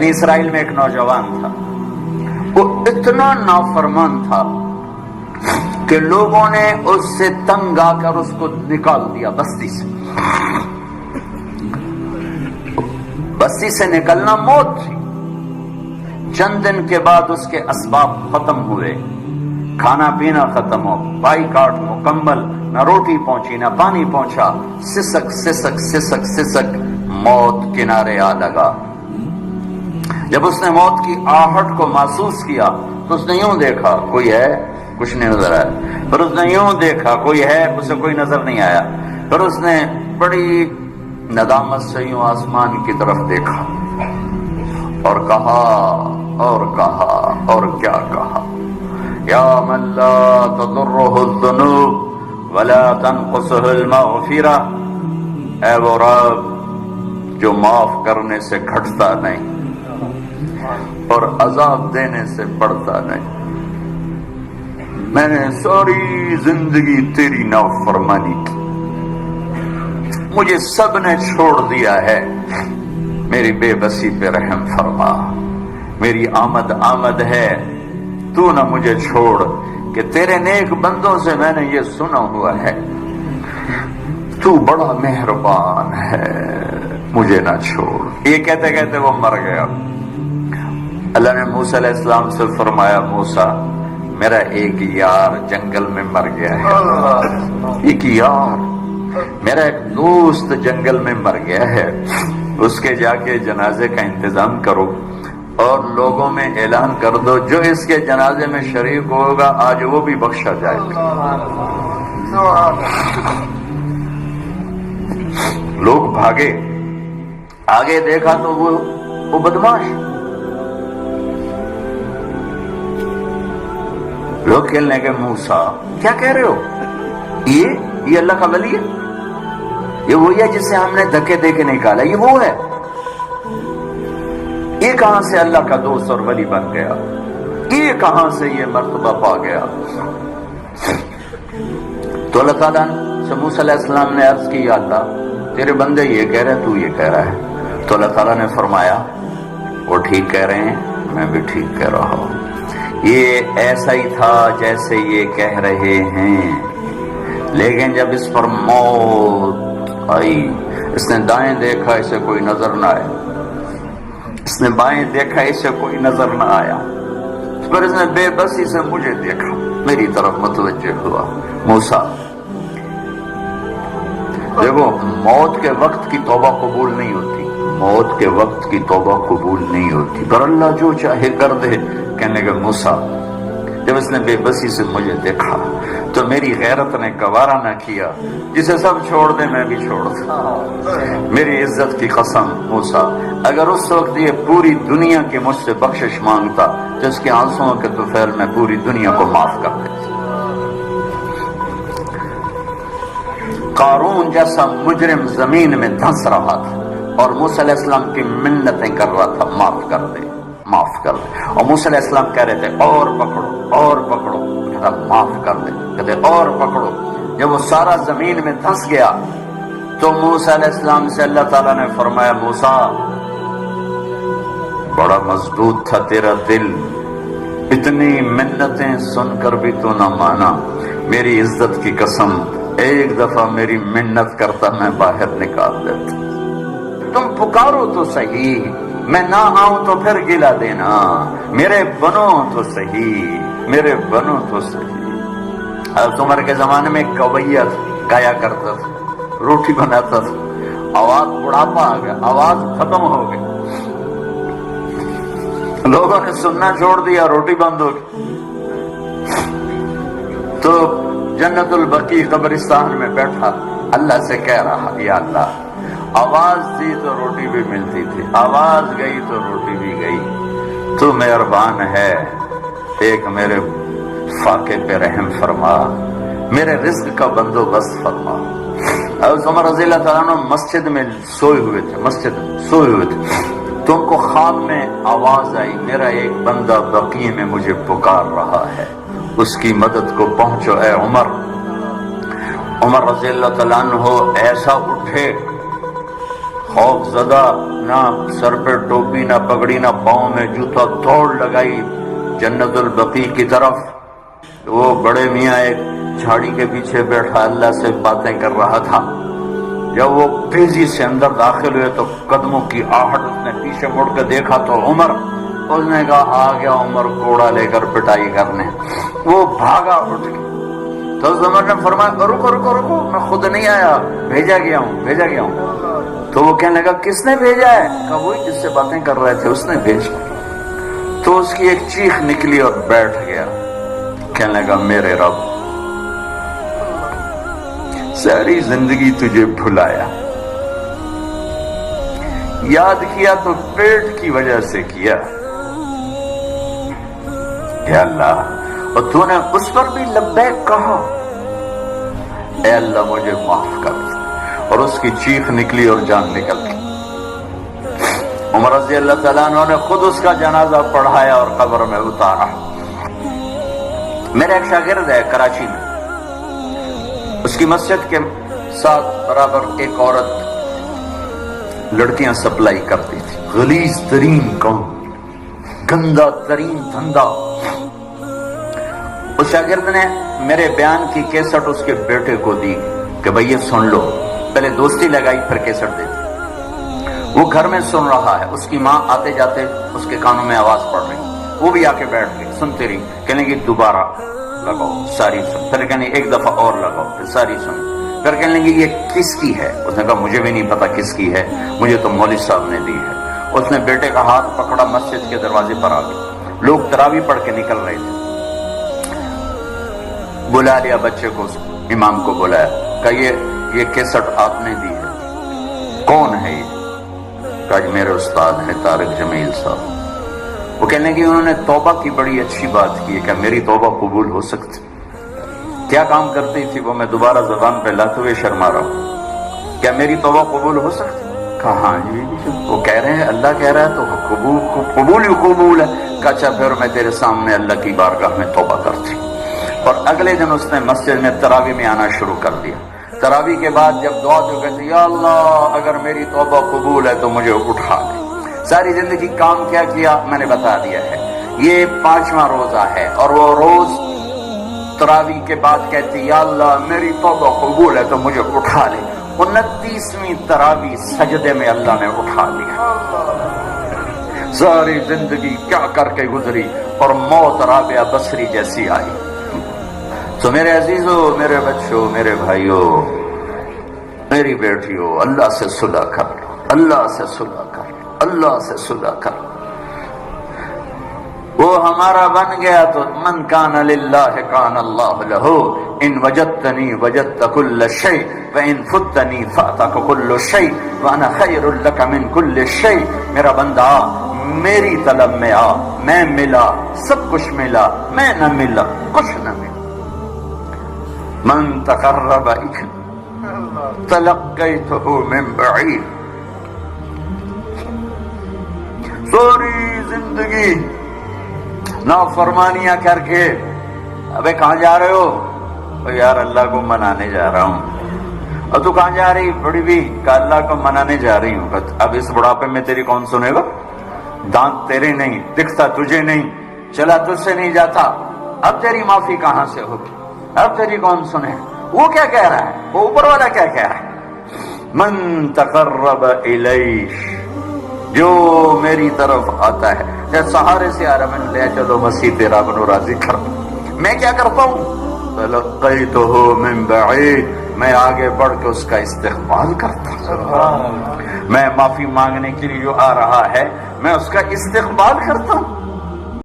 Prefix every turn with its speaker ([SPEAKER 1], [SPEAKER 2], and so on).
[SPEAKER 1] بنی اسرائیل میں ایک نوجوان تھا، وہ اتنا نافرمان تھا کہ لوگوں نے اس سے تنگ آ کر اس کو نکال دیا بستی سے۔ بستی سے نکلنا موت تھی۔ چند دن کے بعد اس کے اسباب ختم ہوئے، کھانا پینا ختم ہو، بائی کاٹ مکمل، نہ روٹی پہنچی نہ پانی پہنچا، سسک سسک سسک سسک موت کنارے آ لگا۔ جب اس نے موت کی آہٹ کو محسوس کیا تو اس نے یوں دیکھا کوئی ہے، کچھ نہیں نظر آیا، پھر اس نے یوں دیکھا کوئی ہے، اسے کوئی نظر نہیں آیا، پھر اس نے بڑی ندامت سے یوں آسمان کی طرف دیکھا اور کہا اور کیا کہا، یا من لا تضرہ الذنوب ولا تنقصہ المغفرہ، اے وہ رب جو معاف کرنے سے گھٹتا نہیں اور عذاب دینے سے بڑھتا نہیں، میں نے ساری زندگی تیری نافرمانی کی، مجھے سب نے چھوڑ دیا ہے، میری بے بسی پہ رحم فرما، میری آمد ہے، تو نہ مجھے چھوڑ، کہ تیرے نیک بندوں سے میں نے یہ سنا ہوا ہے تو بڑا مہربان ہے، مجھے نہ چھوڑ۔ یہ کہتے کہتے وہ مر گیا۔ اللہ نے موسیٰ علیہ السلام سے فرمایا، موسیٰ میرا ایک یار جنگل میں مر گیا ہے، ایک یار میرا ایک دوست جنگل میں مر گیا ہے، اس کے جا کے جنازے کا انتظام کرو اور لوگوں میں اعلان کر دو جو اس کے جنازے میں شریک ہوگا آج وہ بھی بخشا جائے گا۔ لوگ بھاگے، آگے دیکھا تو وہ بدماش، لوگ کہنے لگے موسیٰ کیا کہہ رہے ہو، یہ اللہ کا ولی ہے، یہ وہی ہے جسے ہم نے دھکے دے کے نکالا، یہ وہ ہے، یہ کہاں سے اللہ کا دوست اور ولی بن گیا، یہ کہاں سے یہ مرتبہ پا گیا۔ تو اللہ تعالیٰ سے موسیٰ علیہ السلام نے عرض کی، یا اللہ تیرے بندے یہ کہہ رہے تو یہ کہہ رہا ہے۔ تو اللہ تعالیٰ نے فرمایا وہ ٹھیک کہہ رہے ہیں، میں بھی ٹھیک کہہ رہا ہوں، یہ ایسا ہی تھا جیسے یہ کہہ رہے ہیں، لیکن جب اس پر موت آئی، اس نے دائیں دیکھا اسے کوئی نظر نہ آیا، اس نے بائیں دیکھا اسے کوئی نظر نہ آیا، پھر اس نے بے بسی سے مجھے دیکھا، میری طرف متوجہ ہوا۔ موسیٰ دیکھو، موت کے وقت کی توبہ قبول نہیں ہوتی، موت کے وقت کی توبہ قبول نہیں ہوتی، پر اللہ جو چاہے کر دے۔ کہنے لگا موسیٰ جب اس نے بے بسی سے مجھے دیکھا تو میری غیرت نے گوارا نہ کیا، جسے سب چھوڑ دے میں بھی چھوڑ دوں، میری عزت کی قسم موسیٰ اگر اس وقت یہ پوری دنیا کی مجھ سے بخشش مانگتا تو اس کے آنسوؤں کے طفیل میں پوری دنیا کو معاف کر دیتا۔ قارون جیسا مجرم زمین میں دھنس رہا تھا اور موسیٰ علیہ السلام کی منتیں کر رہا تھا، معاف کر دے معاف کر دے، اور موسیٰ علیہ السلام کہہ رہے تھے اور پکڑو، کہتا معاف کر دے، کہتے اور پکڑو۔ جب وہ سارا زمین میں دھنس گیا تو موسیٰ علیہ السلام سے اللہ تعالیٰ نے فرمایا، موسیٰ بڑا مضبوط تھا تیرا دل، اتنی منتیں سن کر بھی تو نہ مانا، میری عزت کی قسم ایک دفعہ میری منت کرتا میں باہر نکال دیتا، تم پکارو تو صحیح، میں نہ آؤں تو پھر گلا دینا، میرے بنو تو صحیح، میرے بنو تو صحیح۔ حضرت عمر کے زمانے میں کویت گایا کرتا تھا، روٹی بناتا تھا، آواز بڑھاپا آ گیا، آواز ختم ہو گئی، لوگوں نے سننا چھوڑ دیا، روٹی بند ہو گئی، تو جنت البقیع قبرستان میں بیٹھا اللہ سے کہہ رہا، یا اللہ آواز دی تو روٹی بھی ملتی تھی، آواز گئی تو روٹی بھی گئی، تو مہربان ہے، ایک میرے فاقے پہ رحم فرما، میرے رزق کا بندوبست فرما۔ حضرت عمر رضی اللہ تعالیٰ عنہ مسجد میں سوئے ہوئے تھے، تو ان کو خواب میں آواز آئی، میرا ایک بندہ بقیع میں مجھے پکار رہا ہے، اس کی مدد کو پہنچو اے عمر۔ عمر رضی اللہ تعالیٰ عنہ ایسا اٹھے، خوف زدہ، نہ سر پہ ٹوپی، نہ پگڑی، نہ پاؤں میں جوتا، دوڑ لگائی جنت البقیع کی طرف۔ وہ بڑے میاں ایک جھاڑی کے پیچھے بیٹھا اللہ سے باتیں کر رہا تھا۔ جب وہ تیزی سے اندر داخل ہوئے تو قدموں کی آہٹ، اس نے پیچھے مڑ کے دیکھا تو عمر، اس نے کہا آ گیا عمر گھوڑا لے کر پٹائی کرنے۔ وہ بھاگا اٹھ کے، تو عمر نے فرمایا رکو رکو رکو، میں خود نہیں آیا، بھیجا گیا ہوں۔ تو وہ کہنے لگا کس نے بھیجا ہے؟ کہا وہی جس سے باتیں کر رہے تھے اس نے بھیجا۔ تو اس کی ایک چیخ نکلی اور بیٹھ گیا، کہنے لگا میرے رب، ساری زندگی تجھے بھلایا، یاد کیا تو پیٹ کی وجہ سے کیا، اے اللہ، اور تو نے اس پر بھی لبیک کہا، اے اللہ مجھے معاف کر۔ اور اس کی چیخ نکلی اور جان نکل گئی۔ عمر رضی اللہ تعالیٰ عنہ نے خود اس کا جنازہ پڑھایا اور قبر میں اتارا۔ میرا ایک شاگرد ہے کراچی میں، اس کی مسجد کے ساتھ برابر ایک عورت لڑکیاں سپلائی کرتی تھی، غلیظ ترین کام، گندا ترین دھندا۔ اس شاگرد نے میرے بیان کی کیسٹ اس کے بیٹے کو دی کہ بھئی یہ سن لو، پہلے دوستی لگائی پھر کیسٹ دی۔ وہ گھر میں سن رہا ہے، اس کی ماں آتے جاتے اس کے کانوں میں آواز پڑ رہی، وہ بھی آ کے بیٹھ گئی، سنتی رہی، کہنے کی دوبارہ لگاؤ، ساری سن، پھر کہنے ایک دفعہ اور لگاؤ، پھر ساری سن، پھر کہنے لگی یہ کس کی ہے؟ اس نے کہا مجھے بھی نہیں پتا کس کی ہے، مجھے تو مولوی صاحب نے دی ہے۔ اس نے بیٹے کا ہاتھ پکڑا، مسجد کے دروازے پر آ گئی، لوگ تراویح پڑھ کے نکل رہے تھے، بلا لیا بچے کو، امام کو بلایا، کہا یہ کیسٹ آپ نے دی ہے، کون ہے یہ؟ کہا میرے استاد ہیں طارق جمیل صاحب۔ وہ کہنے کی انہوں نے توبہ کی بڑی اچھی بات کی ہے، کہ میری توبہ قبول ہو سکتی؟ کیا کام کرتی تھی وہ؟ میں دوبارہ زبان پہ لاتے ہوئے شرما رہا ہوں، کیا میری توبہ قبول ہو سکتی؟ کہا ہاں جی، وہ کہہ رہے ہیں اللہ کہہ رہا ہے تو قبول ہی قبول ہے۔ کہا اچھا پھر میں تیرے سامنے اللہ کی بارگاہ میں توبہ کرتی۔ اور اگلے دن اس نے مسجد میں تراویح میں آنا شروع کر دیا۔ تراویح کے بعد جب دعا جو کہتے یا اللہ اگر میری توبہ قبول ہے تو مجھے اٹھا لے۔ ساری زندگی کام کیا کیا میں نے بتا دیا ہے۔ یہ 5واں روزہ ہے اور وہ روز تراویح کے بعد کہتی یا اللہ میری توبہ قبول ہے تو مجھے اٹھا لے۔ 29ویں تراویح سجدے میں اللہ نے اٹھا لیا۔ ساری زندگی کیا کر کے گزری اور موت رابعہ بصری جیسی آئی۔ تو میرے عزیزو، میرے بچوں، میرے بھائیوں، میری بیٹیوں، اللہ سے صلح کر لو، اللہ سے صلح کر لو، اللہ سے صلح کر لو۔ وہ ہمارا بن گیا تو من کان للہ کان اللہ لہ، ان وجدتنی وجدت کل شیء وان فتنی فاتک کل شیء وانا خیر لک من کل شیء۔ میرا بندہ میری طلب میں آ، میں ملا، سب کچھ ملا، میں نہ ملا، کچھ نہ ملا۔ من تقرب تلقیتہ من بعید۔ ساری زندگی نافرمانیاں کر کے، ابے کہاں جا رہے ہو؟ یار اللہ کو منانے جا رہا ہوں۔ اور تو کہاں جا رہی؟ بڑی بھی، کہ اللہ کو منانے جا رہی ہوں۔ اب اس بڑھاپے میں تیری کون سنے گا؟ دانت تیرے نہیں، دکھتا تجھے نہیں، چلا تجھ سے نہیں جاتا، اب تیری معافی کہاں سے ہوگی؟ اب تیری کون سنے؟ وہ کیا کہہ رہا ہے؟ وہ اوپر والا کیا کہہ رہا ہے؟ من تقرب الیہ، جو میری طرف آتا ہے، جیسے سہارے سے آ رہا، میں نے لے چلو مسیح تیرا بنو راضی کر، میں کیا کرتا ہوں؟ تلقیتہ من بعید، میں آگے بڑھ کے اس کا استقبال کرتا ہوں۔ میں معافی مانگنے کے لیے جو آ رہا ہے میں اس کا استقبال کرتا ہوں۔